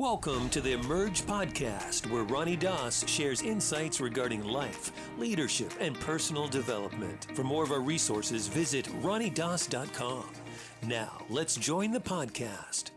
Welcome to the Emerge podcast, where Ronnie Doss shares insights regarding life, leadership, and personal development. For more of our resources, visit ronniedoss.com. Now, let's join the podcast.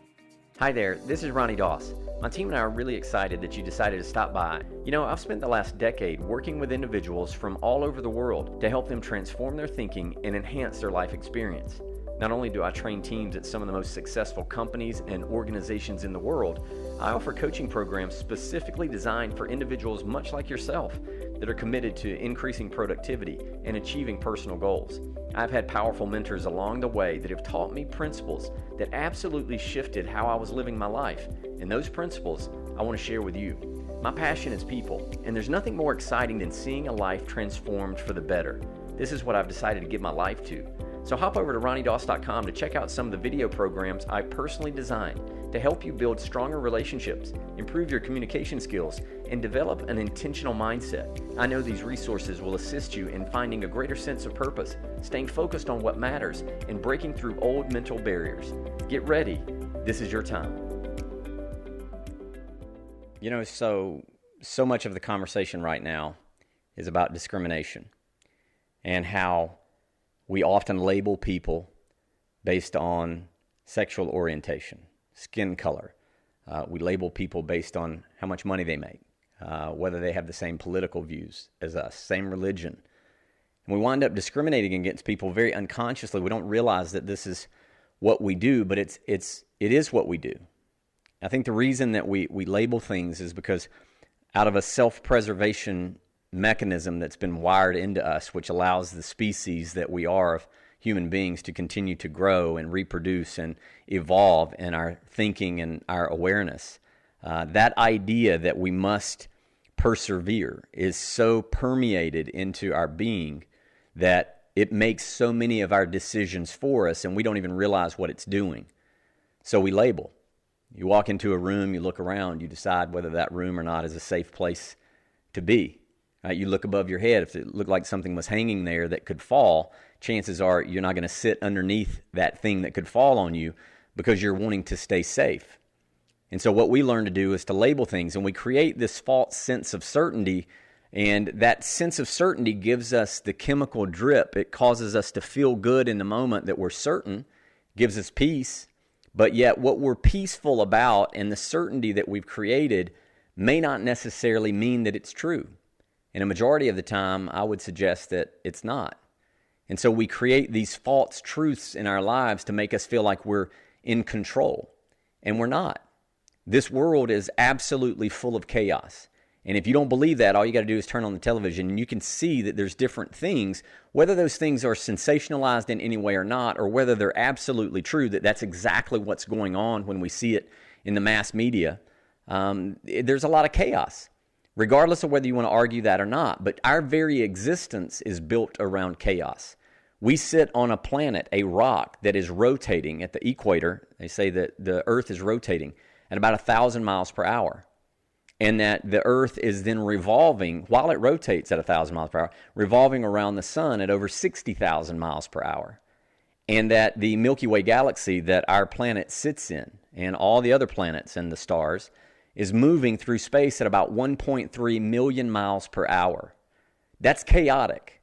Hi there, this is Ronnie Doss. My team and I are really excited that you decided to stop by. You know, I've spent the last decade working with individuals from all over the world to help them transform their thinking and enhance their life experience. Not only do I train teams at some of the most successful companies and organizations in the world, I offer coaching programs specifically designed for individuals much like yourself that are committed to increasing productivity and achieving personal goals. I've had powerful mentors along the way that have taught me principles that absolutely shifted how I was living my life, and those principles I want to share with you. My passion is people, and there's nothing more exciting than seeing a life transformed for the better. This is what I've decided to give my life to. So hop over to ronniedoss.com to check out some of the video programs I personally designed to help you build stronger relationships, improve your communication skills, and develop an intentional mindset. I know these resources will assist you in finding a greater sense of purpose, staying focused on what matters, and breaking through old mental barriers. Get ready. This is your time. You know, so much of the conversation right now is about discrimination and how we often label people based on sexual orientation, skin color. We label people based on how much money they make, whether they have the same political views as us, same religion. And we wind up discriminating against people very unconsciously. We don't realize that this is what we do, but it is what we do. I think the reason that we label things is because out of a self-preservation mechanism that's been wired into us, which allows the species that we are of human beings to continue to grow and reproduce and evolve in our thinking and our awareness. That idea that we must persevere is so permeated into our being that it makes so many of our decisions for us, and we don't even realize what it's doing. So we label. You walk into a room, you look around, you decide whether that room or not is a safe place to be. You look above your head. If it looked like something was hanging there that could fall, chances are you're not going to sit underneath that thing that could fall on you because you're wanting to stay safe. And so what we learn to do is to label things, and we create this false sense of certainty, and that sense of certainty gives us the chemical drip. It causes us to feel good in the moment that we're certain, gives us peace, but yet what we're peaceful about and the certainty that we've created may not necessarily mean that it's true. And a majority of the time, I would suggest that it's not. And so we create these false truths in our lives to make us feel like we're in control. And we're not. This world is absolutely full of chaos. And if you don't believe that, all you got to do is turn on the television and you can see that there's different things, whether those things are sensationalized in any way or not, or whether they're absolutely true, that that's exactly what's going on when we see it in the mass media. There's a lot of chaos, regardless of whether you want to argue that or not. But our very existence is built around chaos. We sit on a planet, a rock that is rotating at the equator. They say that the Earth is rotating at about 1,000 miles per hour. And that the Earth is then revolving, while it rotates at 1,000 miles per hour, revolving around the sun at over 60,000 miles per hour. And that the Milky Way galaxy that our planet sits in, and all the other planets and the stars, is moving through space at about 1.3 million miles per hour. That's chaotic.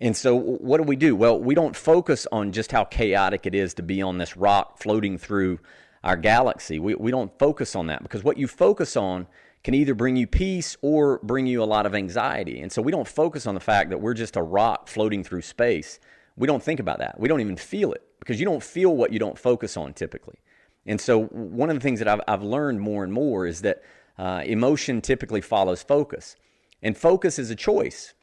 And so what do? Well, we don't focus on just how chaotic it is to be on this rock floating through our galaxy. We don't focus on that, because what you focus on can either bring you peace or bring you a lot of anxiety. And so we don't focus on the fact that we're just a rock floating through space. We don't think about that. We don't even feel it, because you don't feel what you don't focus on typically. And so one of the things that I've learned more and more is that emotion typically follows focus. And focus is a choice.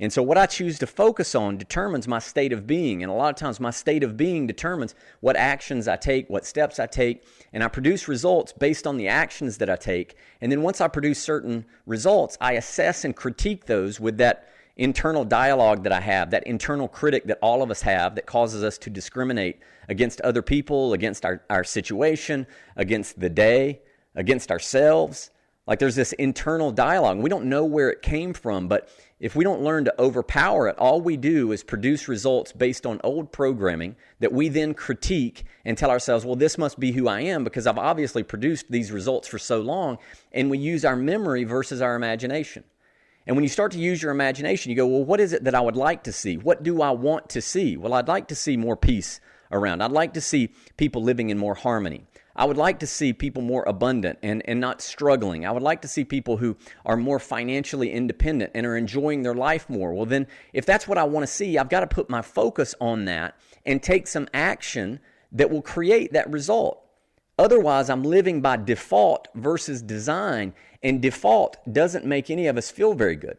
And so what I choose to focus on determines my state of being. And a lot of times my state of being determines what actions I take, what steps I take. And I produce results based on the actions that I take. And then once I produce certain results, I assess and critique those with that internal dialogue that I have, that internal critic that all of us have that causes us to discriminate against other people, against our situation, against the day, against ourselves. Like there's this internal dialogue. We don't know where it came from, but if we don't learn to overpower it, all we do is produce results based on old programming that we then critique and tell ourselves, well, this must be who I am because I've obviously produced these results for so long. And we use our memory versus our imagination. And when you start to use your imagination, you go, well, what is it that I would like to see? What do I want to see? Well, I'd like to see more peace around. I'd like to see people living in more harmony. I would like to see people more abundant and not struggling. I would like to see people who are more financially independent and are enjoying their life more. Well, then, if that's what I want to see, I've got to put my focus on that and take some action that will create that result. Otherwise, I'm living by default versus design, and default doesn't make any of us feel very good.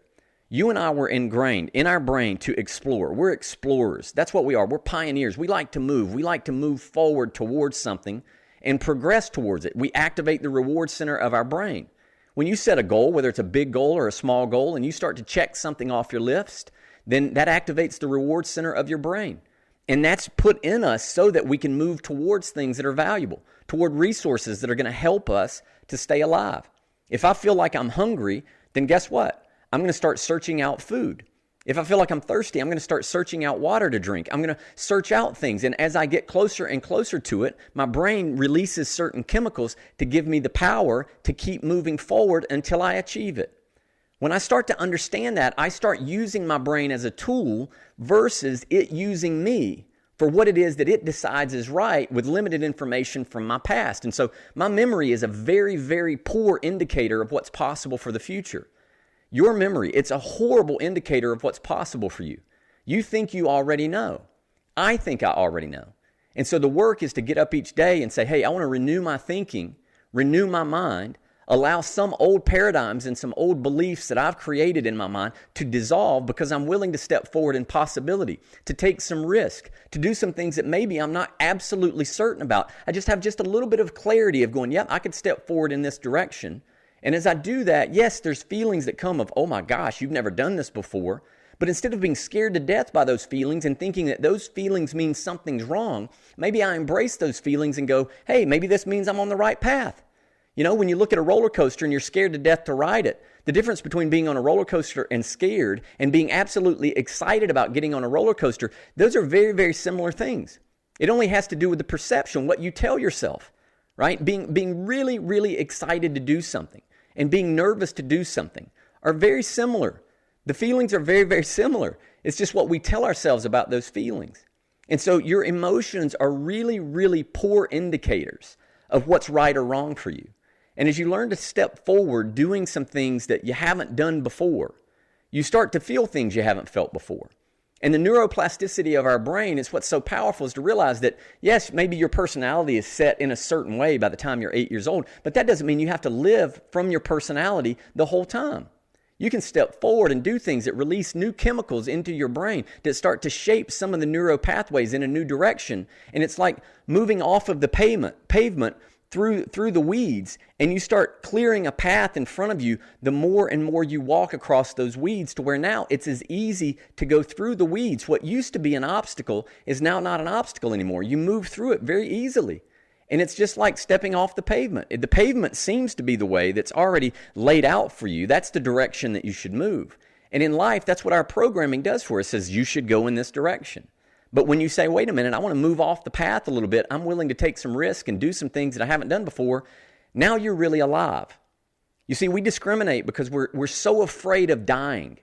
You and I were ingrained in our brain to explore. We're explorers. That's what we are. We're pioneers. We like to move. We like to move forward towards something and progress towards it. We activate the reward center of our brain. When you set a goal, whether it's a big goal or a small goal, and you start to check something off your list, then that activates the reward center of your brain. And that's put in us so that we can move towards things that are valuable, toward resources that are going to help us to stay alive. If I feel like I'm hungry, then guess what? I'm going to start searching out food. If I feel like I'm thirsty, I'm going to start searching out water to drink. I'm going to search out things. And as I get closer and closer to it, my brain releases certain chemicals to give me the power to keep moving forward until I achieve it. When I start to understand that, I start using my brain as a tool versus it using me for what it is that it decides is right with limited information from my past. And so my memory is a very, very poor indicator of what's possible for the future. Your memory, it's a horrible indicator of what's possible for you. You think you already know. I think I already know. And so the work is to get up each day and say, hey, I want to renew my thinking, renew my mind, allow some old paradigms and some old beliefs that I've created in my mind to dissolve because I'm willing to step forward in possibility, to take some risk, to do some things that maybe I'm not absolutely certain about. I just have just a little bit of clarity of going, yep, I could step forward in this direction. And as I do that, yes, there's feelings that come of, oh my gosh, you've never done this before. But instead of being scared to death by those feelings and thinking that those feelings mean something's wrong, maybe I embrace those feelings and go, hey, maybe this means I'm on the right path. You know, when you look at a roller coaster and you're scared to death to ride it, the difference between being on a roller coaster and scared and being absolutely excited about getting on a roller coaster, those are very, very similar things. It only has to do with the perception, what you tell yourself, right? Being really, really excited to do something and being nervous to do something are very similar. The feelings are very, very similar. It's just what we tell ourselves about those feelings. And so your emotions are really, really poor indicators of what's right or wrong for you. And as you learn to step forward doing some things that you haven't done before, you start to feel things you haven't felt before. And the neuroplasticity of our brain is what's so powerful is to realize that, yes, maybe your personality is set in a certain way by the time you're 8 years old, but that doesn't mean you have to live from your personality the whole time. You can step forward and do things that release new chemicals into your brain that start to shape some of the neural pathways in a new direction. And it's like moving off of the pavement through the weeds, and you start clearing a path in front of you the more and more you walk across those weeds to where now it's as easy to go through the weeds. What used to be an obstacle is now not an obstacle anymore. You move through it very easily. And it's just like stepping off the pavement. The pavement seems to be the way that's already laid out for you. That's the direction that you should move. And in life, that's what our programming does for us. It says you should go in this direction. But when you say, wait a minute, I want to move off the path a little bit. I'm willing to take some risk and do some things that I haven't done before. Now you're really alive. You see, we discriminate because we're so afraid of dying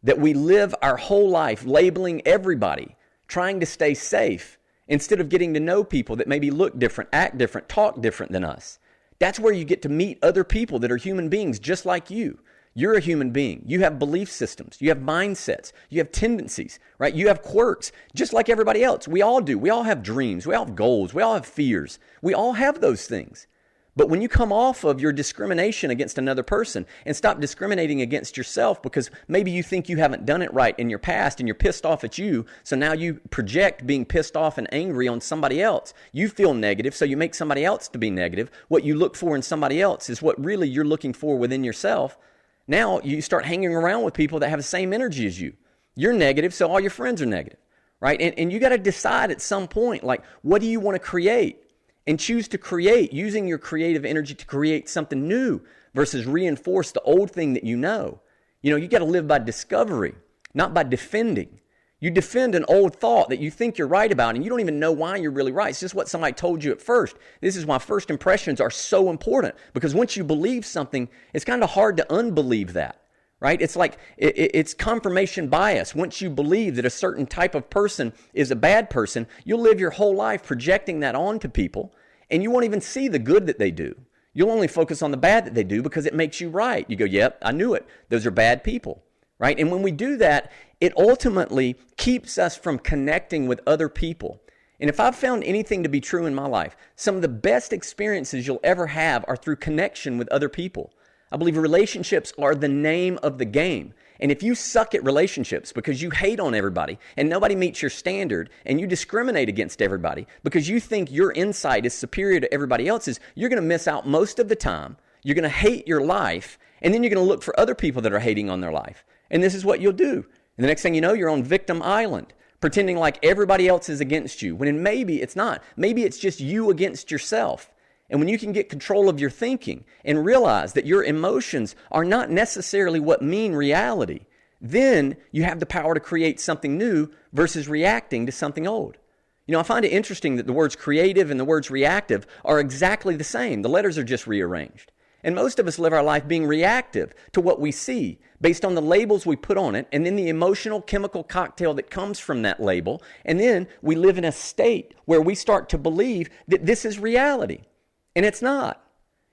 that we live our whole life labeling everybody, trying to stay safe, instead of getting to know people that maybe look different, act different, talk different than us. That's where you get to meet other people that are human beings just like you. You're a human being. You have belief systems. You have mindsets. You have tendencies, right? You have quirks, just like everybody else. We all do. We all have dreams. We all have goals. We all have fears. We all have those things. But when you come off of your discrimination against another person and stop discriminating against yourself because maybe you think you haven't done it right in your past and you're pissed off at you, so now you project being pissed off and angry on somebody else. You feel negative, so you make somebody else to be negative. What you look for in somebody else is what really you're looking for within yourself. Now you start hanging around with people that have the same energy as you. You're negative, so all your friends are negative, right? And you got to decide at some point, like, what do you want to create? and choose to create, using your creative energy to create something new versus reinforce the old thing that you know. You got to live by discovery, not by defending. You defend an old thought that you think you're right about, and you don't even know why you're really right. It's just what somebody told you at first. This is why first impressions are so important, because once you believe something, it's kind of hard to unbelieve that, right? It's like it's confirmation bias. Once you believe that a certain type of person is a bad person, you'll live your whole life projecting that onto people, and you won't even see the good that they do. You'll only focus on the bad that they do because it makes you right. You go, yep, I knew it. Those are bad people. Right? And when we do that, it ultimately keeps us from connecting with other people. And if I've found anything to be true in my life, some of the best experiences you'll ever have are through connection with other people. I believe relationships are the name of the game. And if you suck at relationships because you hate on everybody and nobody meets your standard and you discriminate against everybody because you think your insight is superior to everybody else's, you're going to miss out most of the time. You're going to hate your life, and then you're going to look for other people that are hating on their life. And this is what you'll do. And the next thing you know, you're on victim island, pretending like everybody else is against you, when maybe it's not. Maybe it's just you against yourself. And when you can get control of your thinking and realize that your emotions are not necessarily what mean reality, then you have the power to create something new versus reacting to something old. I find it interesting that the words creative and the words reactive are exactly the same. The letters are just rearranged. And most of us live our life being reactive to what we see based on the labels we put on it, and then the emotional chemical cocktail that comes from that label. And then we live in a state where we start to believe that this is reality. And it's not.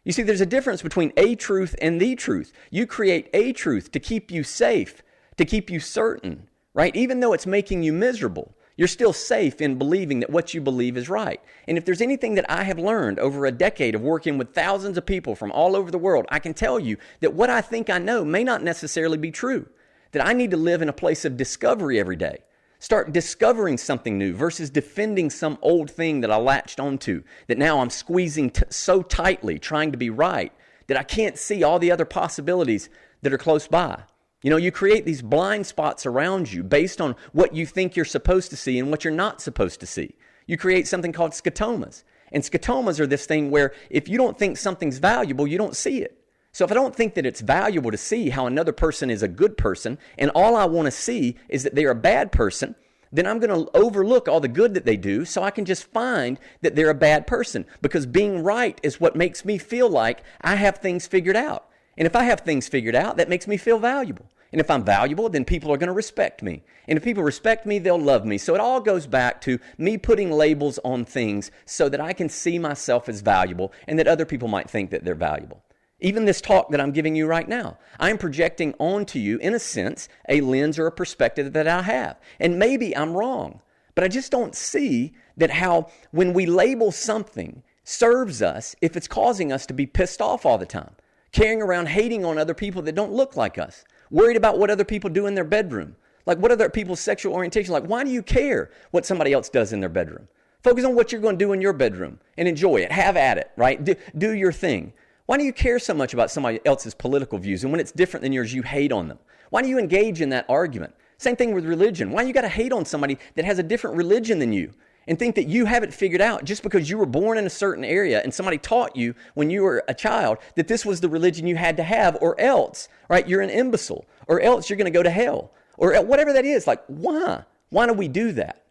You see, there's a difference between a truth and the truth. You create a truth to keep you safe, to keep you certain, right? Even though it's making you miserable, you're still safe in believing that what you believe is right. And if there's anything that I have learned over a decade of working with thousands of people from all over the world, I can tell you that what I think I know may not necessarily be true. That I need to live in a place of discovery every day. Start discovering something new versus defending some old thing that I latched onto, that now I'm squeezing so tightly, trying to be right, that I can't see all the other possibilities that are close by. You create these blind spots around you based on what you think you're supposed to see and what you're not supposed to see. You create something called scotomas. And scotomas are this thing where if you don't think something's valuable, you don't see it. So if I don't think that it's valuable to see how another person is a good person, and all I want to see is that they're a bad person, then I'm going to overlook all the good that they do so I can just find that they're a bad person. Because being right is what makes me feel like I have things figured out. And if I have things figured out, that makes me feel valuable. And if I'm valuable, then people are going to respect me. And if people respect me, they'll love me. So it all goes back to me putting labels on things so that I can see myself as valuable and that other people might think that they're valuable. Even this talk that I'm giving you right now, I'm projecting onto you, in a sense, a lens or a perspective that I have. And maybe I'm wrong, but I just don't see that how when we label something serves us if it's causing us to be pissed off all the time. Carrying around hating on other people that don't look like us. Worried about what other people do in their bedroom. Like what other people's sexual orientation. Like, why do you care what somebody else does in their bedroom? Focus on what you're going to do in your bedroom and enjoy it. Have at it, right? Do your thing. Why do you care so much about somebody else's political views? And when it's different than yours, you hate on them. Why do you engage in that argument? Same thing with religion. Why do you got to hate on somebody that has a different religion than you? And think that you have it figured out just because you were born in a certain area and somebody taught you when you were a child that this was the religion you had to have, or else, right, you're an imbecile, or else you're going to go to hell, or whatever that is. Like, why? Why do we do that?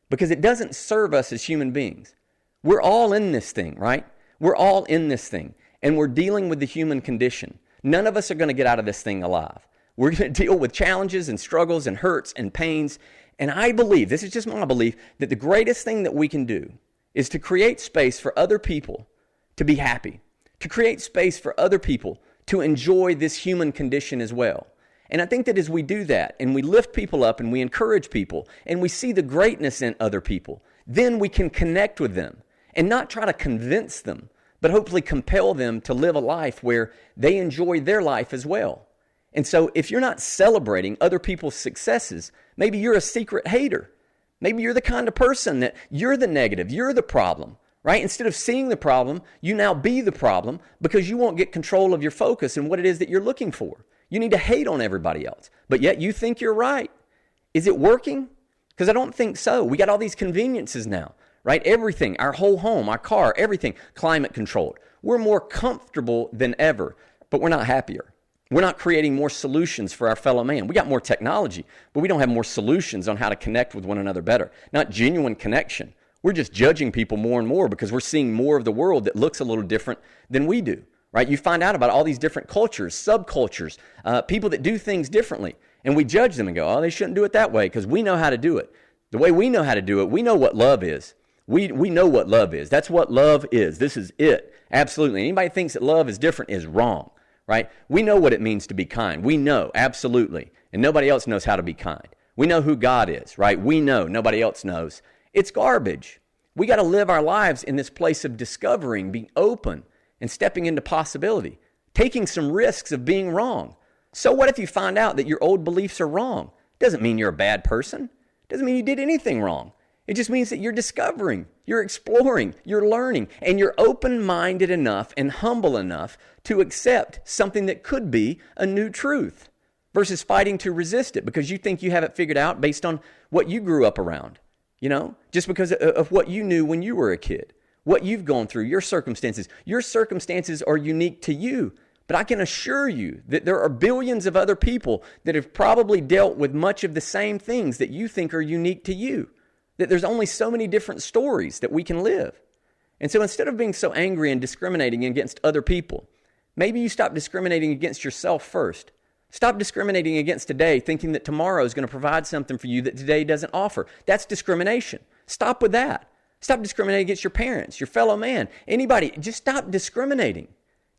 Because it doesn't serve us as human beings. We're all in this thing, right? We're all in this thing, and we're dealing with the human condition. None of us are going to get out of this thing alive. We're going to deal with challenges and struggles and hurts and pains. And I believe, this is just my belief, that the greatest thing that we can do is to create space for other people to be happy, to create space for other people to enjoy this human condition as well. And I think that as we do that, and we lift people up, and we encourage people, and we see the greatness in other people, then we can connect with them and not try to convince them, but hopefully compel them to live a life where they enjoy their life as well. And so if you're not celebrating other people's successes, maybe you're a secret hater. Maybe you're the kind of person that you're the negative, you're the problem, right? Instead of seeing the problem, you now be the problem because you won't get control of your focus and what it is that you're looking for. You need to hate on everybody else, but yet you think you're right. Is it working? Because I don't think so. We got all these conveniences now, right? Everything, our whole home, our car, everything, climate controlled. We're more comfortable than ever, but we're not happier. We're not creating more solutions for our fellow man. We got more technology, but we don't have more solutions on how to connect with one another better. Not genuine connection. We're just judging people more and more because we're seeing more of the world that looks a little different than we do, right? You find out about all these different cultures, subcultures, people that do things differently, and we judge them and go, oh, they shouldn't do it that way because we know how to do it. The way we know how to do it, we know what love is. We know what love is. That's what love is. This is it. Absolutely. Anybody that thinks that love is different is wrong, right? We know what it means to be kind. We know, absolutely. And nobody else knows how to be kind. We know who God is, right? We know. Nobody else knows. It's garbage. We got to live our lives in this place of discovering, being open, and stepping into possibility, taking some risks of being wrong. So what if you find out that your old beliefs are wrong? Doesn't mean you're a bad person. Doesn't mean you did anything wrong. It just means that you're discovering, you're exploring, you're learning, and you're open-minded enough and humble enough to accept something that could be a new truth versus fighting to resist it because you think you have it figured out based on what you grew up around, just because of what you knew when you were a kid, what you've gone through, your circumstances. Your circumstances are unique to you, but I can assure you that there are billions of other people that have probably dealt with much of the same things that you think are unique to you. That there's only so many different stories that we can live. And so instead of being so angry and discriminating against other people, maybe you stop discriminating against yourself first. Stop discriminating against today, thinking that tomorrow is going to provide something for you that today doesn't offer. That's discrimination. Stop with that. Stop discriminating against your parents, your fellow man, anybody. Just stop discriminating.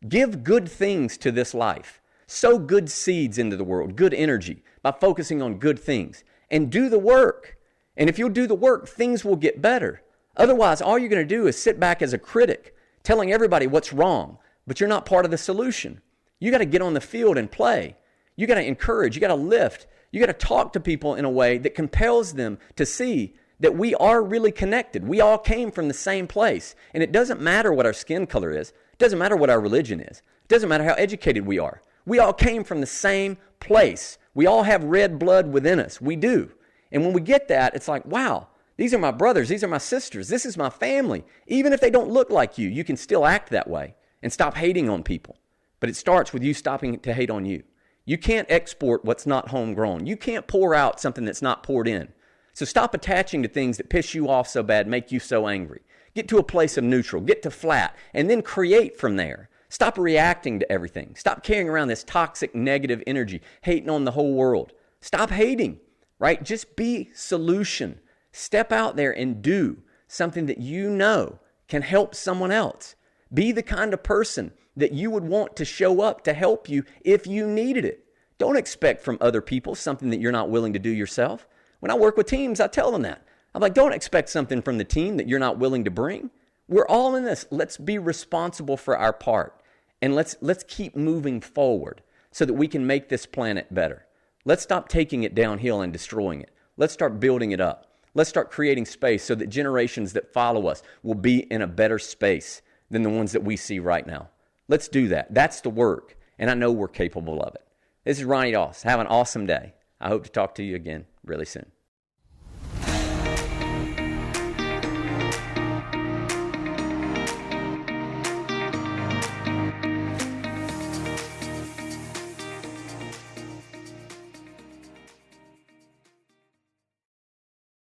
Give good things to this life. Sow good seeds into the world, good energy, by focusing on good things. And do the work. And if you'll do the work, things will get better. Otherwise, all you're going to do is sit back as a critic, telling everybody what's wrong, but you're not part of the solution. You got to get on the field and play. You got to encourage. You got to lift. You got to talk to people in a way that compels them to see that we are really connected. We all came from the same place. And it doesn't matter what our skin color is. It doesn't matter what our religion is. It doesn't matter how educated we are. We all came from the same place. We all have red blood within us. We do. And when we get that, it's like, wow, these are my brothers. These are my sisters. This is my family. Even if they don't look like you, you can still act that way and stop hating on people. But it starts with you stopping to hate on you. You can't export what's not homegrown. You can't pour out something that's not poured in. So stop attaching to things that piss you off so bad, make you so angry. Get to a place of neutral. Get to flat. And then create from there. Stop reacting to everything. Stop carrying around this toxic, negative energy, hating on the whole world. Stop hating, right? Just be solution. Step out there and do something that you know can help someone else. Be the kind of person that you would want to show up to help you if you needed it. Don't expect from other people something that you're not willing to do yourself. When I work with teams, I tell them that. I'm like, don't expect something from the team that you're not willing to bring. We're all in this. Let's be responsible for our part. And let's keep moving forward so that we can make this planet better. Let's stop taking it downhill and destroying it. Let's start building it up. Let's start creating space so that generations that follow us will be in a better space than the ones that we see right now. Let's do that. That's the work. And I know we're capable of it. This is Ronnie Doss. Have an awesome day. I hope to talk to you again really soon.